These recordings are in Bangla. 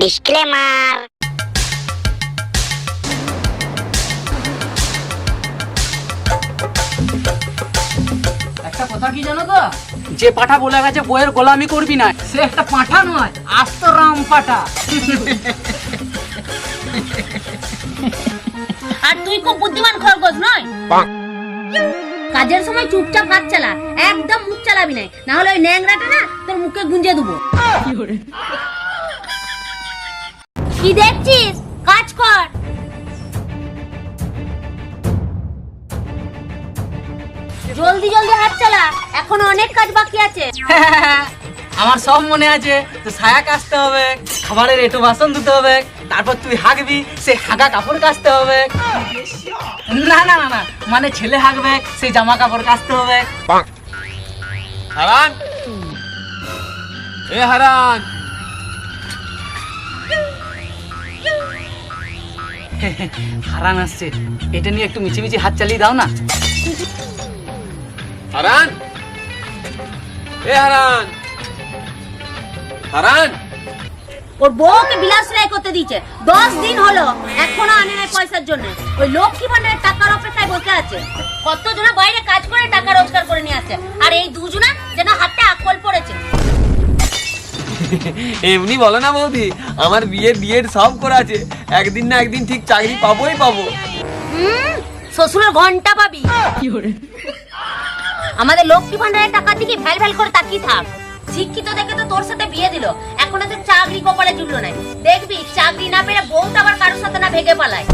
ডিসক্লেমার। একটা কথা কি জানো তো, যে পাঠা বলে গেছে বইয়ের গোলামি করবি না, সে একটা পাঠা নয়, আস্ত রাম পাঠা। আর তুই খুব বুদ্ধিমান খরগোশ নয়। কাজের সময় চুপচাপ হাত চালা, একদম মুখ চালাবি না, না হলে ওই ন্যাংরাটা না তোর মুখে গুঁজে দেবো। কি দেখছিস? কাজ কর। জলদি জলদি হাত চালা, এখনো অনেক কাজ বাকি আছে। আমার সব মনে আছে, তো ছায়া কাচতে হবে, খাবারের এটো বাসন ধুতে হবে, তারপর তুই হাগবি, সে হাগা কাপড় কাচতে হবে। না না না না, মানে ছেলে হাগবে, সেই জামা কাপড় কাচতে হবে। হারান, এ হারান, হারান আসছে, এটা নিয়ে একটু মিছিমিছি হাত চালিয়ে দাও না। হারান, এ হারান, হারান। ওর বউকে বিলাস রায় করতে দিয়েছে, 10 দিন হলো, এখনো আনে নাই পয়সার জন্য। ওই লক্ষ্মী ভান্ডারের টাকার অপেক্ষায় বসে আছে। কতজনা বাইরে কাজ করে টাকা রোজগার করে নিয়ে আসে, আর এই দুজনা যেন হাতে আকল পড়েছে। এমনি বলো না বৌদি, আমার বিয়ের সব করা আছে, একদিন না একদিন ঠিক চাকরি পাবোই পাবো। শ্বশুরের ঘন্টা পাবি। আমাদের লক্ষ্মী ভান্ডারের টাকা দিকে ভ্যাল ভ্যাল করে তাকিয়ে থাক। শিক্ষিত দেখে তো তোর সাথে বিয়ে দিল, এখন তো চাকরি কপালে জুটলো নাই। দেখবি চাকরি না পেলে বউটা আবার কারোর সাথে না ভেগে পালায়।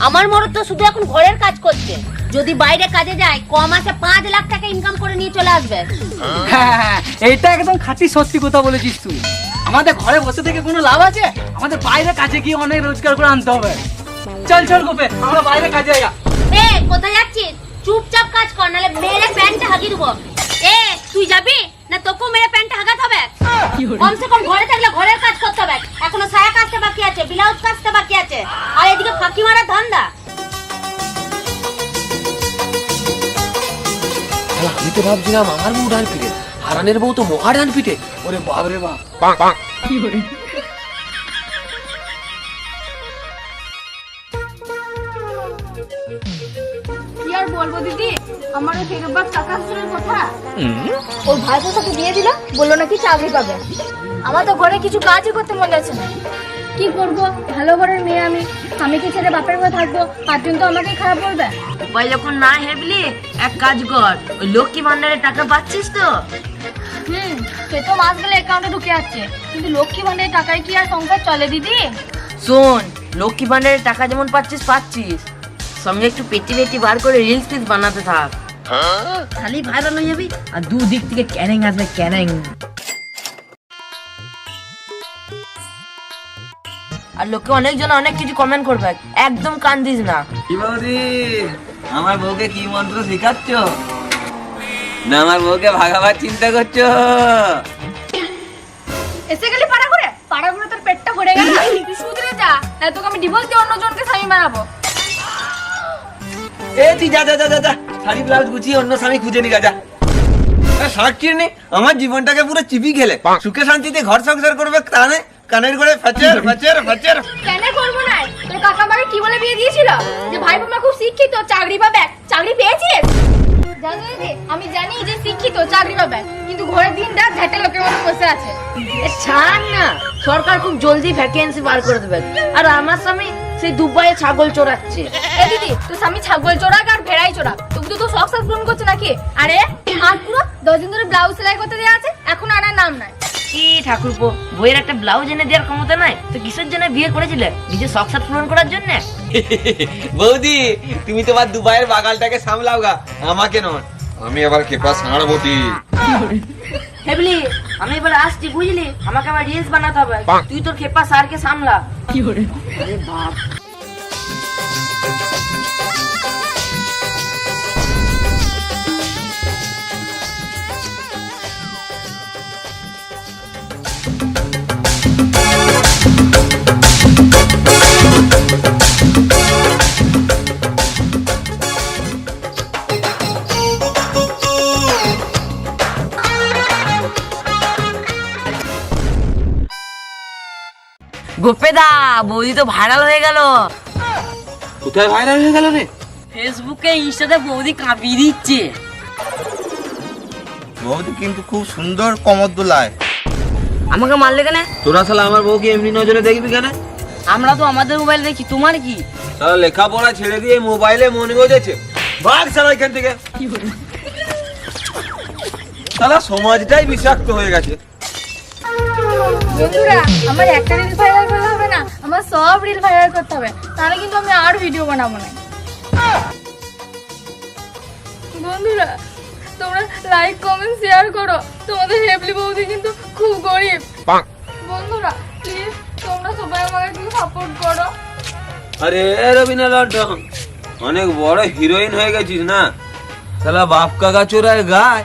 আমার মরদ তো শুধু এখন ঘরের কাজ করছে, যদি বাইরে কাজে যায় কম আছে 5 লাখ টাকা ইনকাম করে নিয়ে চলে আসবে। হ্যাঁ, এইটা একদম খাঁটি সত্যি কথা বলেছিস তুই। আমাদের ঘরে বসে থেকে কোনো লাভ আছে? আমাদের বাইরে কাজে গিয়ে অনেক রোজগার করে আনতে হবে। চল চল গোপে, আমরা বাইরে কাজে যাই। এ কোথায় যাচ্ছিস? চুপচাপ কাজ কর, নালে মেরে প্যান্টটা হাগিয়ে দেবো। এ তুই যাবি না? তোকেও মেরে প্যান্টটা হাগাতে হবে। কমসে কম ঘরে থাকলে ঘরের কাজ করতে হবে। এখনো ছায়া কাচতে বাকি আছে, ব্লাউজ কাচতে বাকি আছে, আর এদিকে ফাঁকি মারা ধান্দা। আমি তো ভাবছিলাম আমার বউ ডান পিঠে, হারানের বউ তো মহা ডান পিঠে। ওরে বাপ রে বাপ। কি আর বলবো দিদি, আমারও ফেরবার টাকা আসলে কথা। ওর ভাইপোর সাথে বিয়ে দিল, বললো নাকি চাকরি পাবে। আমার তো ঘরে কিছু কাজই করতে মনে আছে না। কি করব, ভালো ঘরের মেয়ে আমি, স্বামীকে ছেড়ে বাপের ঘরে থাকবো, তার জন্য তো আমাকেই খারাপ বলবে। উপায় যখন না হেবলি এক কাজ কর, ওই লক্ষ্মী ভান্ডারের টাকা পাচ্ছিস তো? সে তো মাস গেলে অ্যাকাউন্টে ঢুকে যাচ্ছে, কিন্তু লক্ষ্মী ভান্ডারের টাকায় কি আর সংসার চলে দিদি? শোন, লক্ষ্মী ভান্ডারের টাকা যেমন পাচ্ছিস, সঙ্গে একটু পেটি পেটি বার করে রিলস টিলস বানাতে থাক। খালি ভাইরাল হয়ে যাবি, আর দুদিক থেকে ক্যানিং আসবে, ক্যানিং। আর লোকে অনেকজন অনেক কিছু কমেন্ট করবে, একদম কান দিস না। কি বৌদি, আমার বউকে কি মন্ত্র শেখাচ্ছ? না আমার বউকে ভাগাবার চিন্তা করছো? এসে গেলি পাড়া ঘুরে তোর পেটটা ভরে গেল। তুই শুধরে যা, না তোকে আমি ডিভোর্স দিয়ে অন্য জনকে স্বামী বানাবো। এ তুই যা যা যা যা, শাড়ি ব্লাউজ গুছিয়ে অন্য স্বামী খুঁজে নি যা। সাক্ষী নেই, আমার জীবনটাকে পুরো চিপি খেলে সুখে শান্তিতে ঘর সংসার করবে, তা নেই কানের করে ফ্যাচের ফ্যাচের ফ্যাচের। কেন করবো না? তোর কাকা আমাকে কি বলে বিয়ে দিয়েছিল? যে ভাই বোমা খুব শিক্ষিত, চাকরি পাবে। চাকরি পেয়েছিস? জানো দিদি, আমি জানি যে শিক্ষিত, চাকরি পাবে, কিন্তু ঘরে দিন রাত ঘাটে লোকের মতো বসে আছে। ছাড় না, সরকার খুব জলদি ভ্যাকেন্সি বার করে দেবে। আর আমার স্বামী সেই দুবাইয়ে ছাগল চড়াচ্ছে। এ দিদি, তোর স্বামী ছাগল চোরাক আর ভেড়াই চোরাক, তবু তো শখ সাথ পূরণ করছে নাকি? আরে আর পুরো 10 দিন ধরে ব্লাউজ সেলাই করতে দেওয়া আছে, এখন আনার নাম নাই। কি ঠাকুরপো, বইয়ের একটা ব্লাউজ এনে দেওয়ার ক্ষমতা নাই তো কিসের জন্য বিয়ে করেছিলে? নিজের শখ সাথ পূরণ করার জন্য? বৌদি, তুমি তোমার দুবাইয়ের বাগালটাকে সামলাও গা, আমাকে নয়। আমি আবার খেপা সাড়বতি। হেবলি, আমি এবার আসছি, বুঝলি? আমাকে আবার রিলস বানাতে হবে, তুই তোর খেপা স্যারকে সামলা। আরে বাপ। গোপেদা বৌদি তো ভাইরাল হয়ে গেল। কোথায় ভাইরাল হয়ে গেল রে? ফেসবুকে ইনস্টাতে বৌদি কাঁপিয়ে দিচ্ছে। বৌদি কিন্তু খুব সুন্দর কমর দোলায়। আমাকে মারলে কেন? তোরা শালা আমার বউকে এমনি নজরে দেখবি কেন? আমরা তো আমাদের মোবাইল দেখি, তোমার কি? শালা লেখাপড়া ছেড়ে দিয়ে মোবাইলে মন গজেছে। ভাগ শালা এখান থেকে। শালা সমাজটাই বিষাক্ত হয়ে গেছে। বন্ধুরা, আমার একটা রিল ভাইরাল করলে হবে না, আমার সব রিল ভাইরাল করতে হবে, তাহলে কিন্তু আমি আর ভিডিও বানাবো না। বন্ধুরা, তোমরা লাইক কমেন্ট শেয়ার করো, তোমাদের হেবলি বৌদি কিন্তু খুব গরিব। বন্ধুরা প্লিজ তোমরা সবাই আমাকে একটু সাপোর্ট করো। আরে রবিনা লন্ডন, অনেক বড় হিরোইন হয়ে গেছিস না? শালা বাপ কাকা চোরার গায়,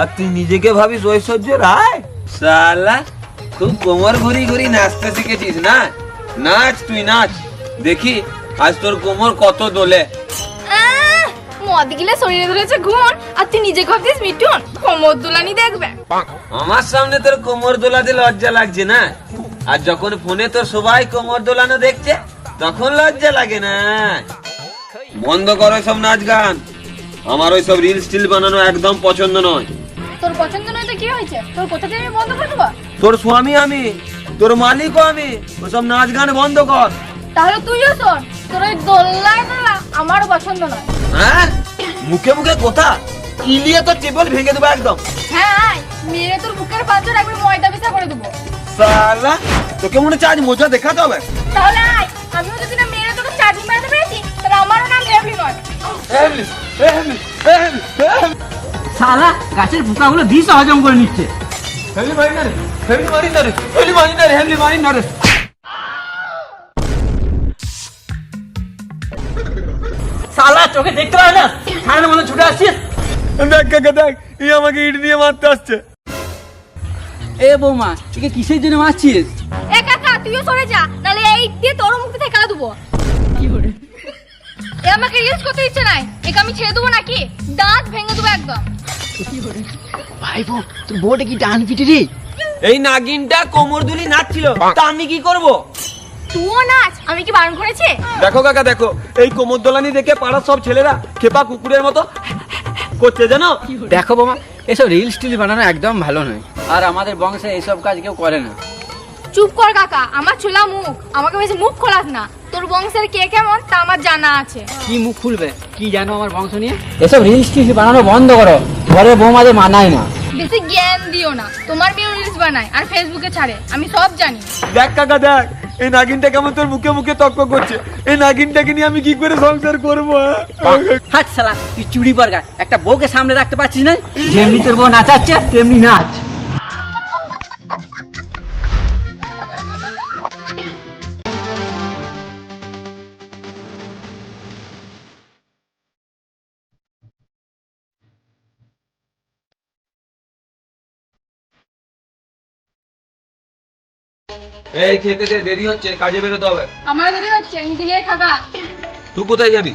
আর তুই নিজেকে ভাবিস ঐশ্বর্য রায়? শালা খুব কোমর ঘুরি ঘুরি নাচতে শিখেছিস না? নাচ তুই নাচ, দেখি আজ তোর কোমর কত দোলে। মদ গিলে শরীরে ধরেছে ঘুম, আর তুই নিজে ভাবছিস মিঠুন কোমর দুলানি দেখবে। আমার সামনে তোর কোমর দোলাতে লজ্জা লাগছে না? আর যখন ফোনে তোর সবাই কোমর দোলানো দেখছে তখন লজ্জা লাগে না? বন্ধ করো সব নাচ গান, আমার ওই সব রিল স্টিল বানানো একদম পছন্দ নয়। তোর পছন্দ নয় তো কি হয়েছে? তোর কোথা থেকে আমি বন্ধ করে দেবো? তোর স্বামী আমি, তোর মালিকও আমি, ওসব নাচ গান বন্ধ কর। তাহলে তুইও শোন, তোর ওই দোল্লায় দোলা আমার পছন্দ নয়। হ্যাঁ, মুখে মুখে কথা ইলিয়ে তো টেবল ভেঙে দেবো একদম। হ্যাঁ আয়, মেরে তোর বুকের পাঁচর একবার ময়দা পিঠা করে দেবো। শালা তোকে মনে হচ্ছে আজ মোজা দেখাতে হবে। তাহলে আয়, আমিও যদি না মেরে তোকে চাটনি মারতে পেরেছি, তাহলে আমারও নাম হেবলি নয়। শালা গাছের পোকাগুলো বিষ হজম করে নিচ্ছে। শালা চোখে দেখতে পারে না, সামনের মধ্যে ছুটে আসছিস। দেখ কাকা দেখ, ই আমাকে ইট দিয়ে মারতে আসছে। এ বৌমা, একে কিসের জন্য মারছিস? এ কাকা তুইও সরে যা, নাহলে এই দিয়ে তোর মুখে থেকে খেলা দেবো। এ আমাকে রিলস করতে ইচ্ছে নাই, একে আমি ছেড়ে দেবো নাকি? দাঁত ভেঙে দেবো একদম। ভাইপো, তোর বউটা কি ডান পিটি রে? এই নাগিনটা কোমর দুলি নাচছিল, তা আমি কি করব? তুইও নাচ, আমি কি বারণ করেছি? দেখো কাকা দেখো, এই কোমর দোলানি দেখে পাড়ার সব ছেলেরা খেপা কুকুরের মতো করছে জানো? দেখো বৌমা, এসব রিল স্টিল বানানো একদম ভালো নয়, আর আমাদের বংশে এইসব কাজ কেউ করে না। চুপ কর কাকা, আমার ছোলা মুখ, আমাকে বেশি মুখ খোলাস না। তোর বংশের কে কেমন তা আমার জানা আছে। কি মুখ খুলবে, কি জানো আমার বংশ নিয়ে? এসব রিল স্টিল বানানো বন্ধ করো, ঘরে বৌমাদের মানায় না। বেশি জ্ঞান দিও না, তোমার মেয়ে রিলস বানায় আর ফেসবুকে ছাড়ে, আমি সব জানি। দেখ কাকা দেখ, এই নাগিনটা কেমন তোর মুখে মুখে তর্ক করছে। এই নাগিনটাকে নিয়ে আমি কি করে সংসার করবো? হাট শালা, তুই চুরি পারগা, একটা বউকে সামনে রাখতে পারছিস না? যেমনি তোর বউ নাচাচ্ছে তেমনি নাচ। এই খেতে দে, দেরি হচ্ছে, কাজে বেরোতে হবে। আমার দেরি হচ্ছে, নিজে গিয়ে খাগা। তুই কোথায় যাবি?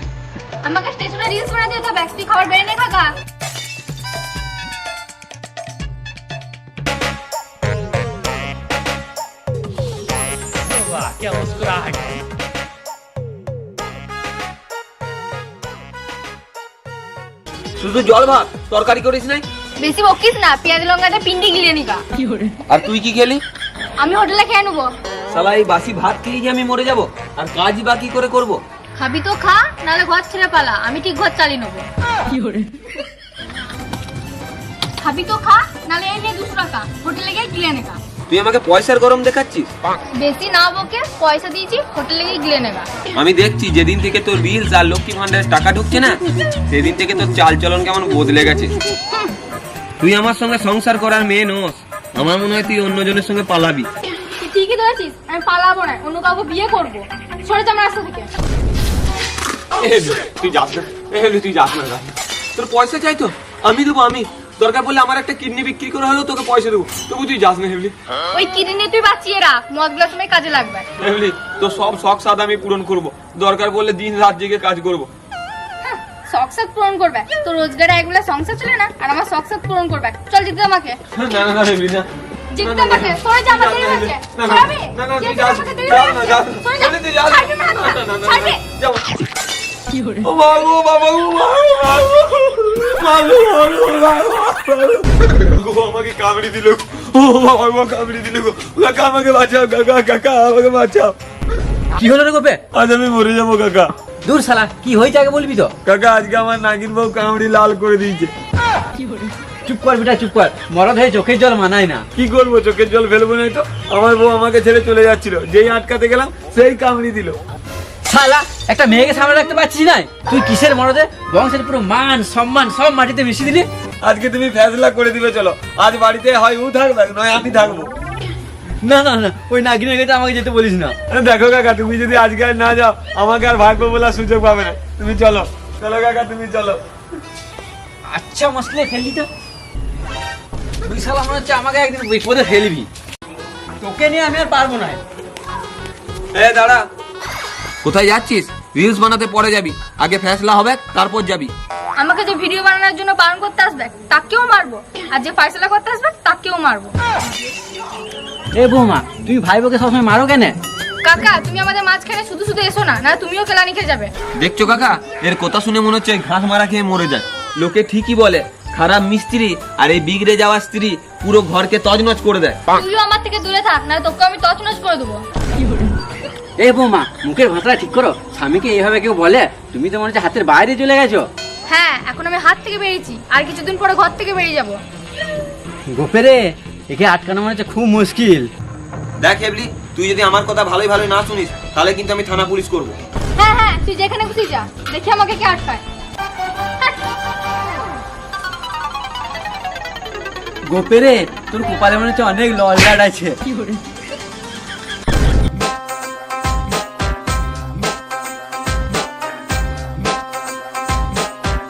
আমাকে স্টেশনে রিলস বানাতে হতে হবে, তুই খাবার বেড়ে নে খাগা। শুধু জল ভাত, তরকারি করিস নাই? বেশি বকিস না, পেঁয়াজ লঙ্কাতে পিন্ডি গিলিয়ে নিকা। আর তুই কি খেলি? আমি হোটেলে খেয়ে নেবো। শালা এই বাসি ভাত খেয়ে যে আমি মরে যাব, আর কাজই বাকি করে করব? খাবি তো খা, নাহলে ঘর ছেড়ে পালা, আমি ঠিক ঘর চালিয়ে নেবো। খাবি তো খা, নাহলে এই নিয়ে 200 টাকা হোটেলে গিয়ে গিলে নেগা। তুই আমাকে পয়সার গরম দেখাচ্ছিস? বেশি না বকে, পয়সা দিয়েছি, হোটেলে গিয়ে গিলে নেগা। আমি দেখছি যেদিন থেকে তোর বিলস আর লক্ষ্মী ভান্ডারের টাকা ঢুকছে না, সেদিন থেকে তোর চাল চলন কেমন বদলে গেছে। তুই আমার সঙ্গে সংসার করার মেয়ে নোস, আমার মনে হয় তুই অন্যজনের সঙ্গে পালাবি। তুই ঠিকই ধরেছিস, আমি পালাবো না, অন্য কাউকে বিয়ে করবো। সরে যা আমার রাস্তা থেকে। তুই যাস না, তুই যাস না, তোর পয়সা চাই তো আমি দেবো, আমি দরকার পড়লে আমার একটা কিডনি বিক্রি করে হলেও তোকে পয়সা দেবো, তবু তুই যাস না। হেবলি ওই কিডনি তুই বাঁচিয়ে রাখ, মদগুলোর সময় কাজে লাগবে। হেবলি, তোর সব শখ সাদ আমি পূরণ করব, দরকার পড়লে দিন রাত জেগে কাজ করব। শখ সাদ পূরণ করবে, তোর রোজগারে একবেলা সংসার চলে না, আর আমার শখ সাদ পূরণ করবে। চল দিতে আমাকে। না না না হেবলি না, যেতে আমাকে সরে যা, আমার দেরি হচ্ছে। সরাবি? যেতে আমাকে দেরি হচ্ছে। সরে যা। ছাড়বি না, ছাড়বি। ও বাবু বাবু আমাকে কামড়ি দিল, ও বাবা কামড়ি দিল গো, কাকা আমাকে বাঁচাও, কাকা কাকা আমাকে বাঁচাও। কি হলো রে গোপে? আজ আমি মরে যাবো কাকা। দূর শালা, কি হয়েছে আগে বলবি তো। কাকা আজকে আমার নাগিন বউ কামড়ি লাল করে দিয়েছে। চুপ কর বেটা, চুপ কর। মরদ হয়ে চোখের জল মানায় না। কি করবো, চোখের জল ফেলবো না তো। আমার বউ আমাকে ছেড়ে চলে যাচ্ছিল, যেই আটকাতে গেলাম সেই কামড়ি দিল। শালা, একটা মেয়েকে সামনে রাখতে পারছিস না? তুই কিসের মরদে? বংশের পুরো মান সম্মান সব মাটিতে মিশিয়ে দিলি। আজকে তুমি ফেসলা করে দিবে, চলো আজ বাড়িতে হয় ও থাকবে নয় আমি থাকবো। না না না, ওই নাগিনের কাছে আমাকে যেতে বলিস না। দেখো কাকা, তুমি যদি আজকে আর না যাও আমাকে আর ভাগ্য বলার সুযোগ পাবে না। তুমি চলো, চলো কাকা তুমি চলো। আচ্ছা মশলে ফেললি তো। তুই শালা মনে হচ্ছে আমাকে একদিন বিপদে ফেলবি। তোকে নিয়ে আমি আর পারবো না। এ দাঁড়া, কোথায় যাচ্ছিস? রিলস বানাতে পরে যাবি, আগে ফেসলা হবে তারপর যাবি। আমাকে যে ভিডিও বানানোর জন্য বারণ করতে আসবে তাকেও মারবো, আর যে ফয়সালা করতে আসবে তাকেও মারবো। এ বৌমা, তুমি ভাই বোকে সবসময় মারো কেন? কাকা, তুমি আমাদের মাঝখানে শুধু শুধু এসো না, না তুমিও কেলানি খেয়ে যাবে। দেখছো কাকা, এর কথা শুনে মনে হচ্ছে ঘাস মারা খেয়ে মরে যায়। লোকে ঠিকই বলে, খারাপ মিস্ত্রি আর এই বিগড়ে যাওয়া স্ত্রী পুরো ঘরকে তছনছ করে দেয়। তুইও আমার থেকে দূরে থাক, না তোকে আমি তছনছ করে দেবো। এ বৌমা, মুখের ভাষা ঠিক করো। স্বামীকে এইভাবে কেউ বলে? তুমি তো মনে হচ্ছে হাতের বাইরে চলে গেছো। হ্যাঁ, এখন আমি হাত থেকে বেরিয়েছি, আর কিছুদিন পরে ঘর থেকে বেরিয়ে যাবো। গোপেরে, একে আটকানো মনে হচ্ছে খুব মুশকিল। দেখ এবলি, তুই যদি আমার কথা ভালোই ভালো না শুনিস তাহলে কিন্তু আমি থানা পুলিশ করবো। হ্যাঁ হ্যাঁ, তুই যেখানে খুশি যা, দেখি আমাকে কে আটকায়। গোপেরে, তোর কপালে মনে হচ্ছে অনেক লল্লাট আছে।